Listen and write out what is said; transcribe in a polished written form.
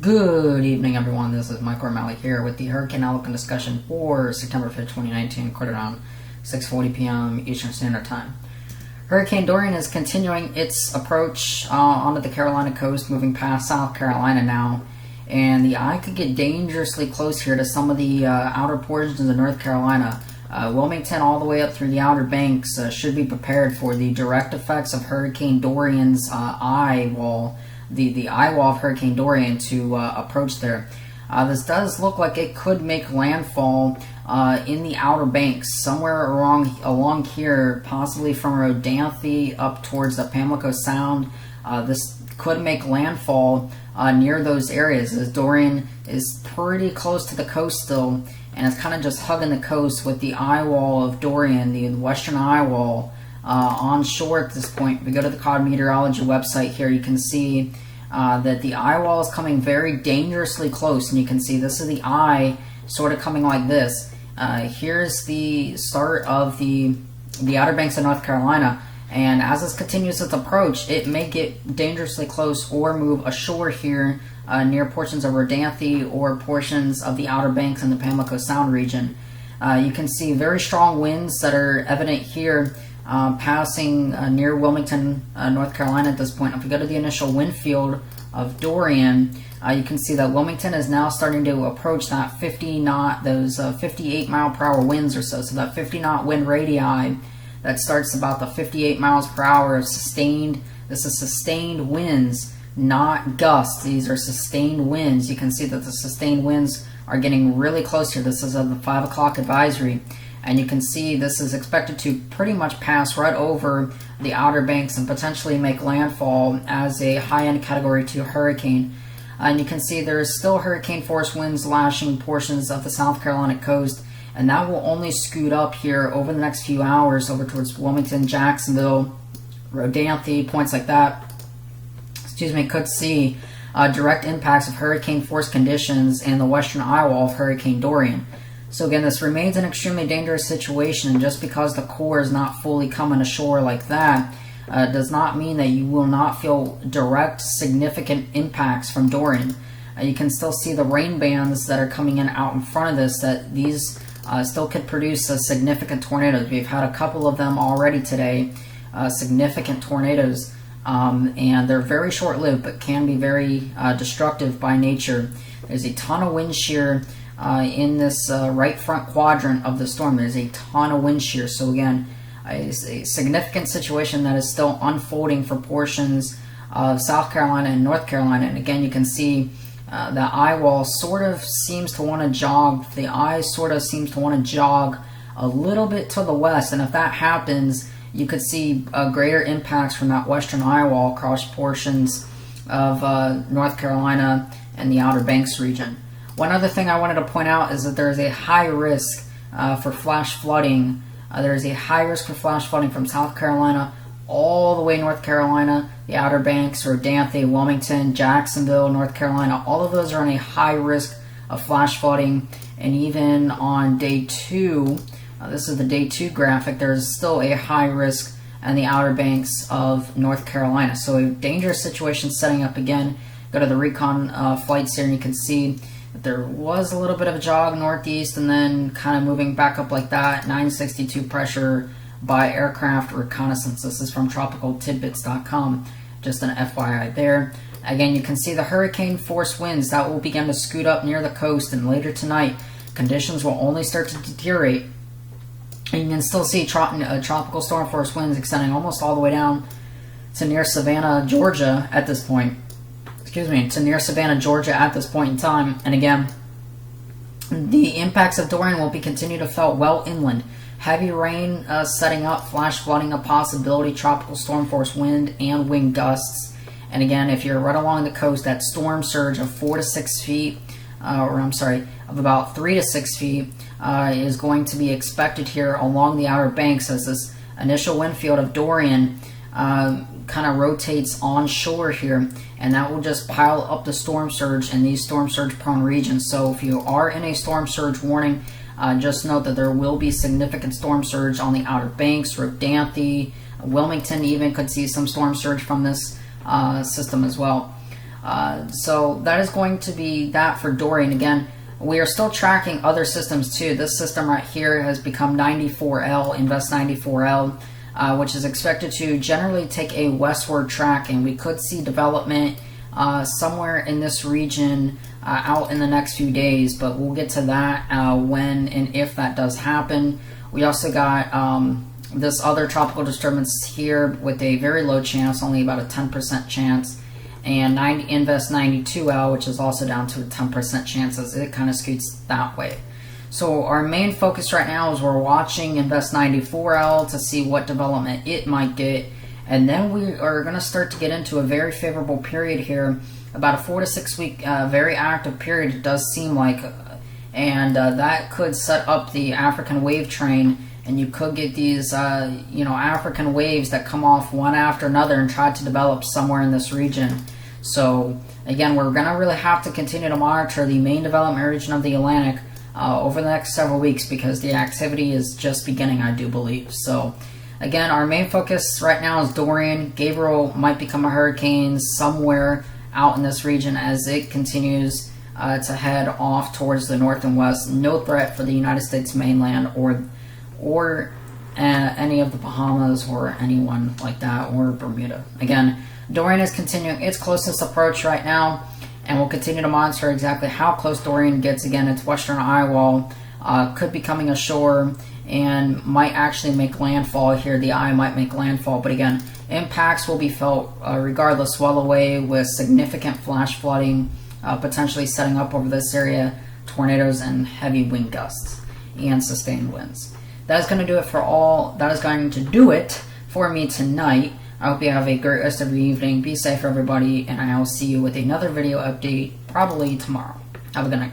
Good evening, everyone. This is Mike O'Malley here with the Hurricane Outlook and discussion for September 5th, 2019, recorded around 6:40 p.m. Eastern Standard Time. Hurricane Dorian is continuing its approach onto the Carolina coast, moving past South Carolina now, and the eye could get dangerously close here to some of the outer portions of North Carolina. Wilmington all the way up through the Outer Banks should be prepared for the direct effects of Hurricane Dorian's eye wall. The eye wall of Hurricane Dorian to approach there. This does look like it could make landfall in the Outer Banks, somewhere along here, possibly from Rodanthe up towards the Pamlico Sound. This could make landfall near those areas, as Dorian is pretty close to the coast still, and it's kind of just hugging the coast with the eye wall of Dorian, the western eye wall, onshore at this point. If we go to the Cod Meteorology website here, you can see that the eye wall is coming very dangerously close, and you can see this is the eye sort of coming like this. Here's the start of the Outer Banks of North Carolina, and as this continues its approach, it may get dangerously close or move ashore here near portions of Rodanthe or portions of the Outer Banks in the Pamlico Sound region. You can see very strong winds that are evident here passing near Wilmington, North Carolina at this point. If we go to the initial wind field of Dorian, you can see that Wilmington is now starting to approach that 50 knot, those 58 mile per hour winds or so. So that 50 knot wind radii that starts about the 58 miles per hour of sustained. This is sustained winds, not gusts. These are sustained winds. You can see that the sustained winds are getting really close here. This is of the 5 o'clock advisory. And you can see this is expected to pretty much pass right over the Outer Banks and potentially make landfall as a high-end Category 2 hurricane. And you can see there is still hurricane force winds lashing portions of the South Carolina coast, and that will only scoot up here over the next few hours over towards Wilmington, Jacksonville, Rodanthe, points like that. Could see direct impacts of hurricane force conditions and the western eye wall of Hurricane Dorian. So again, this remains an extremely dangerous situation, and just because the core is not fully coming ashore like that does not mean that you will not feel direct, significant impacts from Dorian. You can still see the rain bands that are coming in out in front of this, that these still could produce significant tornadoes. We've had a couple of them already today, significant tornadoes, and they're very short-lived but can be very destructive by nature. There's a ton of wind shear in this right front quadrant of the storm. There's a ton of wind shear. So again, it's a significant situation that is still unfolding for portions of South Carolina and North Carolina. And again, you can see the eye wall sort of seems to want to jog. The eye sort of seems to want to jog a little bit to the west. And if that happens, you could see greater impacts from that western eye wall across portions of North Carolina and the Outer Banks region. One other thing I wanted to point out is that there is a high risk for flash flooding. There is a high risk for flash flooding from South Carolina all the way North Carolina, the Outer Banks, Rodanthe, Wilmington, Jacksonville, North Carolina. All of those are on a high risk of flash flooding. And even on day 2, this is the day 2 graphic, there's still a high risk in the Outer Banks of North Carolina. So a dangerous situation setting up again. Go to the recon flights here and you can see there was a little bit of a jog northeast and then kind of moving back up like that. 962 pressure by aircraft reconnaissance. This is from tropicaltidbits.com. Just an FYI there. Again, you can see the hurricane force winds that will begin to scoot up near the coast, and later tonight conditions will only start to deteriorate. And you can still see tropical storm force winds extending almost all the way down to near Savannah, Georgia at this point. To near Savannah, Georgia at this point in time. And again, the impacts of Dorian will be continued to felt well inland. Heavy rain setting up, flash flooding a possibility, tropical storm force wind and wind gusts. And again, if you're right along the coast, that storm surge of 4 to 6 feet, of about 3 to 6 feet is going to be expected here along the Outer Banks as this initial wind field of Dorian kind of rotates onshore here, and that will just pile up the storm surge in these storm surge prone regions. So if you are in a storm surge warning, just note that there will be significant storm surge on the Outer Banks, Rodanthe, Wilmington even could see some storm surge from this system as well. So that is going to be that for Dorian. Again, we are still tracking other systems too. This system right here has become 94L, Invest 94L, which is expected to generally take a westward track, and we could see development somewhere in this region out in the next few days, but we'll get to that when and if that does happen. We also got this other tropical disturbance here with a very low chance, only about a 10% chance, and Invest 92L, which is also down to a 10% chance as it kind of scoots that way. So our main focus right now is we're watching Invest 94L to see what development it might get, and then we are going to start to get into a very favorable period here, about a 4 to 6 week very active period, it does seem like, and that could set up the African wave train, and you could get these African waves that come off one after another and try to develop somewhere in this region. So again, we're going to really have to continue to monitor the main development region of the Atlantic over the next several weeks, because the activity is just beginning, I do believe. So again, our main focus right now is Dorian. Gabriel might become a hurricane somewhere out in this region as it continues to head off towards the north and west. No threat for the United States mainland or any of the Bahamas or anyone like that, or Bermuda. Again, Dorian is continuing its closest approach right now, and we'll continue to monitor exactly how close Dorian gets. Again, its western eye wall could be coming ashore and might actually make landfall here. The eye might make landfall, but again, impacts will be felt regardless well away, with significant flash flooding potentially setting up over this area, tornadoes and heavy wind gusts and sustained winds. That is going to do it for me tonight. I hope you have a great rest of your evening. Be safe, everybody, and I will see you with another video update probably tomorrow. Have a good night.